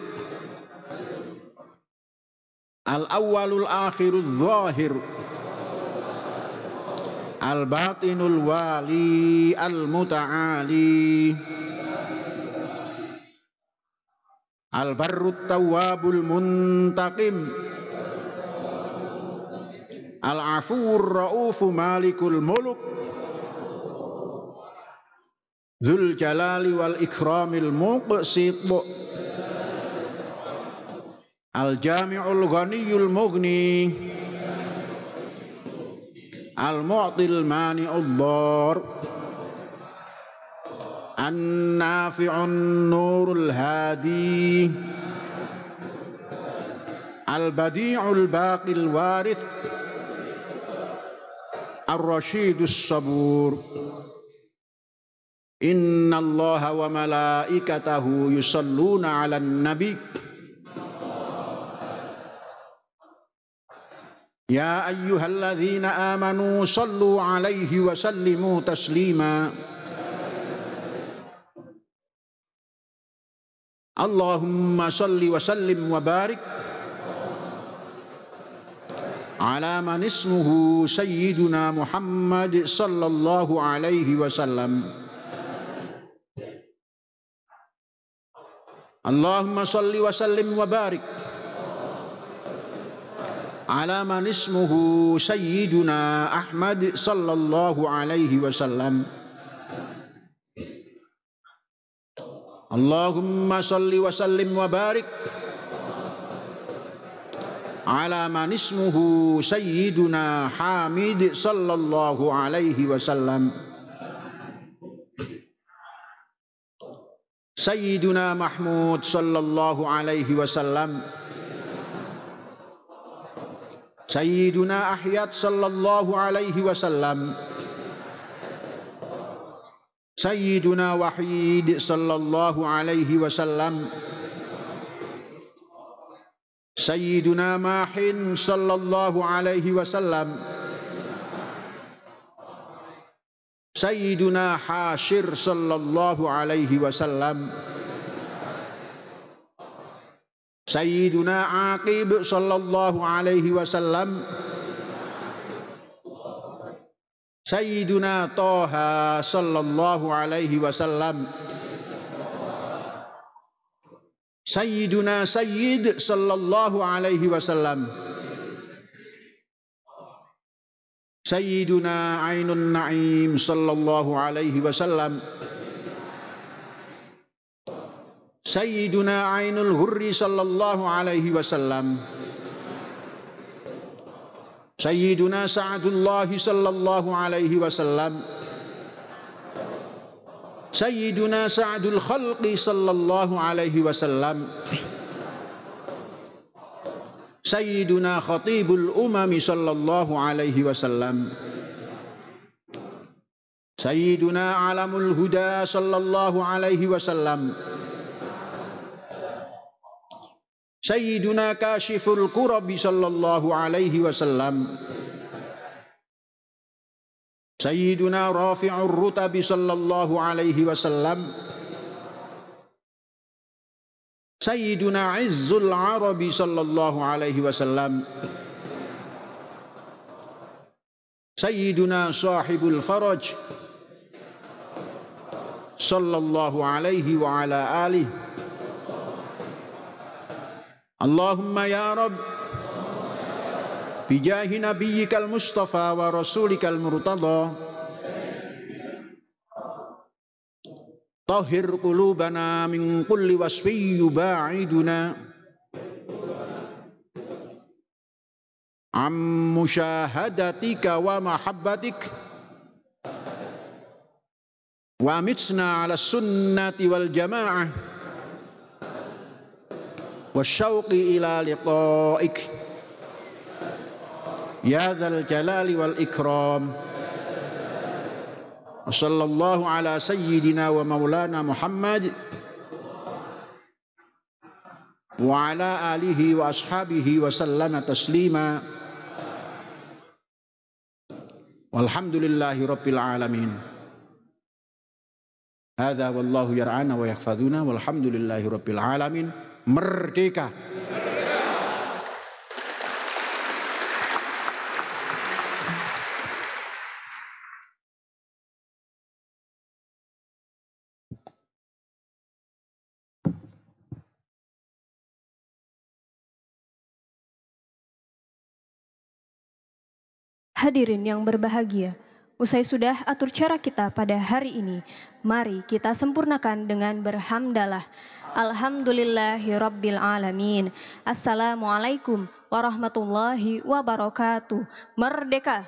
al-awwalul akhirul zahir al-batinul wali al-muta'ali al-barrut tawwabul muntaqim al-afuwur ra'ufu malikul muluk dzul jalali wal ikramil muqsit al-jami'ul ghaniyul mughni al-mu'til mani'ud dhar an-nafi'un nurul hadi al-badi'ul baqil warith ar-rasyidus sabur. Inna Allaha wa malaikatahu yusalluna 'alan nabi ya ayyuhalladzina amanu sallu 'alaihi wa sallimu taslima. Allahumma salli wa sallim wa barik ala man ismuhu sayyiduna Muhammad sallallahu alaihi wasallam. Allahumma salli wa sallim wa barik ala man ismuhu sayyiduna Ahmad sallallahu alaihi wasallam. Allahumma salli wa sallim wa barik ala man ismuhu sayyiduna Hamid sallallahu alaihi wasallam. Sayyiduna Mahmud sallallahu alaihi wasallam. Sayyiduna Ahyad sallallahu alaihi wasallam. Sayyiduna Wahid sallallahu alaihi wasallam. Sayyiduna Mahin sallallahu alaihi wasallam. Sayyiduna Hashir sallallahu alaihi wasallam. Sayyiduna Aqib sallallahu alaihi wasallam. Sayyiduna Toha sallallahu alaihi wasallam. Sayyiduna Sayyid sallallahu alaihi wasallam. Sayyiduna Ainun Na'im sallallahu alaihi wasallam, Sayyiduna Ainul Hurri sallallahu alaihi wasallam, Sayyiduna Sa'adullah sallallahu alaihi wasallam, Sayyiduna Sa'adul Khalqi sallallahu alaihi wasallam, Sayyiduna Khatibul Umami sallallahu alaihi wasallam, Sayyiduna Alamul Huda sallallahu alaihi wasallam, Sayyiduna Kashiful Kurabi sallallahu alaihi wasallam, Sayyiduna Rafi'ur Rutabi sallallahu alaihi wasallam, Sayyiduna Izzul Arabi sallallahu alaihi wasallam, Sayyiduna Sahibul Faraj sallallahu alaihi wa ala alihi. Allahumma ya Rabb, bijahi nabiyyikal Mustafa wa rasulikal murtada, tahhir qulubana min kulli wasfi yuba'iduna am musyahadatika wa mahabbatik, wa amitna ala sunnati wal jamaah wa syauqi ila liqa'ik ya dzal jalali wal ikram. Sallallahu ala sayyidina wa maulana Muhammad wa ala alihi wa ashabihi wa sallama taslima. Walhamdulillahi rabbil alamin. Hadza wallahu yar'ana wa yahfazuna walhamdulillahi rabbil alamin. Merdeka. Hadirin yang berbahagia, usai sudah atur cara kita pada hari ini, mari kita sempurnakan dengan berhamdalah. Alhamdulillahirabbil alamin. Assalamualaikum warahmatullahi wabarakatuh. Merdeka.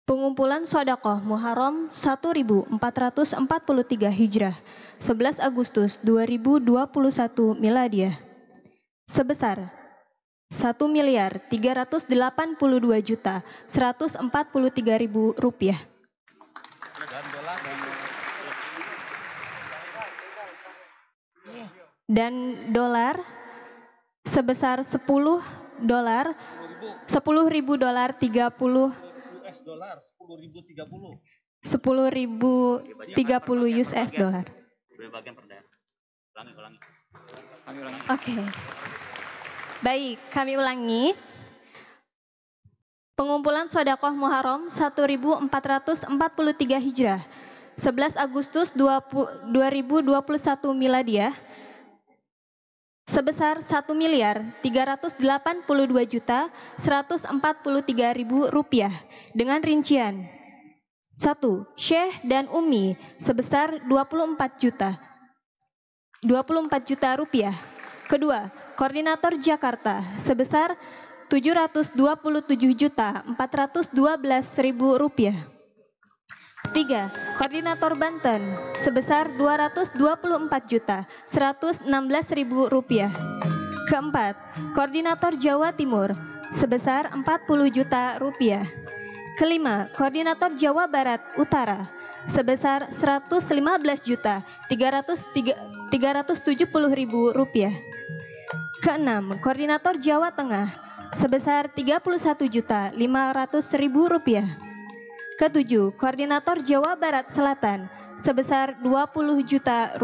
Pengumpulan sedekah Muharram 1443 Hijrah 11 Agustus 2021 Miladiah sebesar 1.382.143.000 rupiah. Dan dolar sebesar $10.000 $10.030 US dollar. Oke. Baik, kami ulangi. Pengumpulan sedekah Muharram 1443 Hijrah 11 Agustus 2021 Miladiah sebesar 1.382.143.000 rupiah dengan rincian 1. Syekh dan Umi sebesar 24 juta rupiah. Kedua, Koordinator Jakarta sebesar 727.412.000 rupiah. 3. Koordinator Banten sebesar 224.116.000 rupiah. Keempat, Koordinator Jawa Timur sebesar 40 juta rupiah. Kelima, Koordinator Jawa Barat Utara sebesar 115.370.000 rupiah. Keenam, Koordinator Jawa Tengah sebesar Rp31.500.000. Ketujuh, Koordinator Jawa Barat Selatan sebesar Rp20 juta.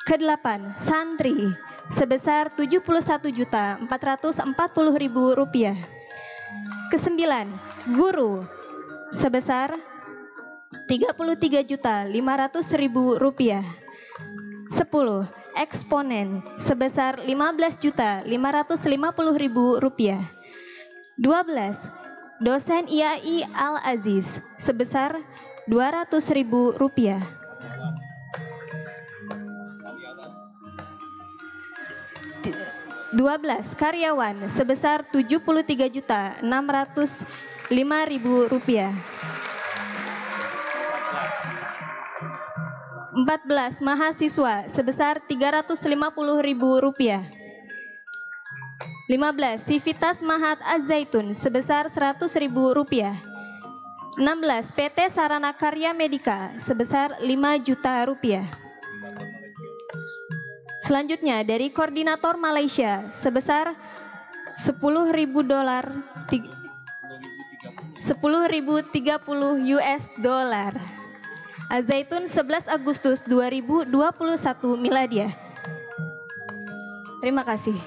Kedelapan, Santri sebesar Rp71.440.000. Kesembilan, Guru sebesar Rp33.500.000. 10. Eksponen sebesar Rp15.550.000. 12. Dosen IAI Al-Aziz sebesar Rp200.000. 12. Karyawan sebesar Rp73.605.000. 14. Mahasiswa sebesar Rp350.000. 15. Sivitas Mahat Az-Zaitun sebesar Rp100.000. 16. PT Sarana Karya Medika sebesar Rp5 juta. Selanjutnya dari Koordinator Malaysia sebesar $10.030 Az-Zaitun 11 Agustus 2021 Miladiah. Terima kasih.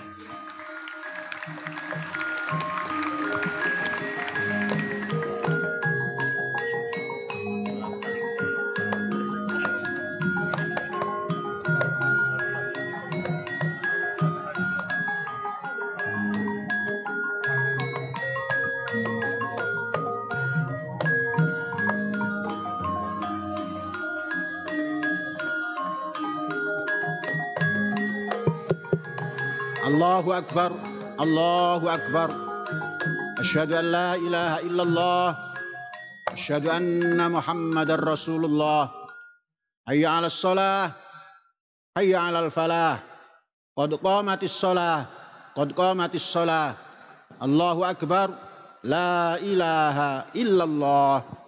Allahu Akbar, Allahu Akbar. Asyhadu an la ilaha illallah. Asyhadu anna Muhammadar Rasulullah. Hayya 'alas shalah, hayya 'alal falah. Qad qamatis shalah, qad qamatis shalah. Allahu Akbar, la ilaha illallah.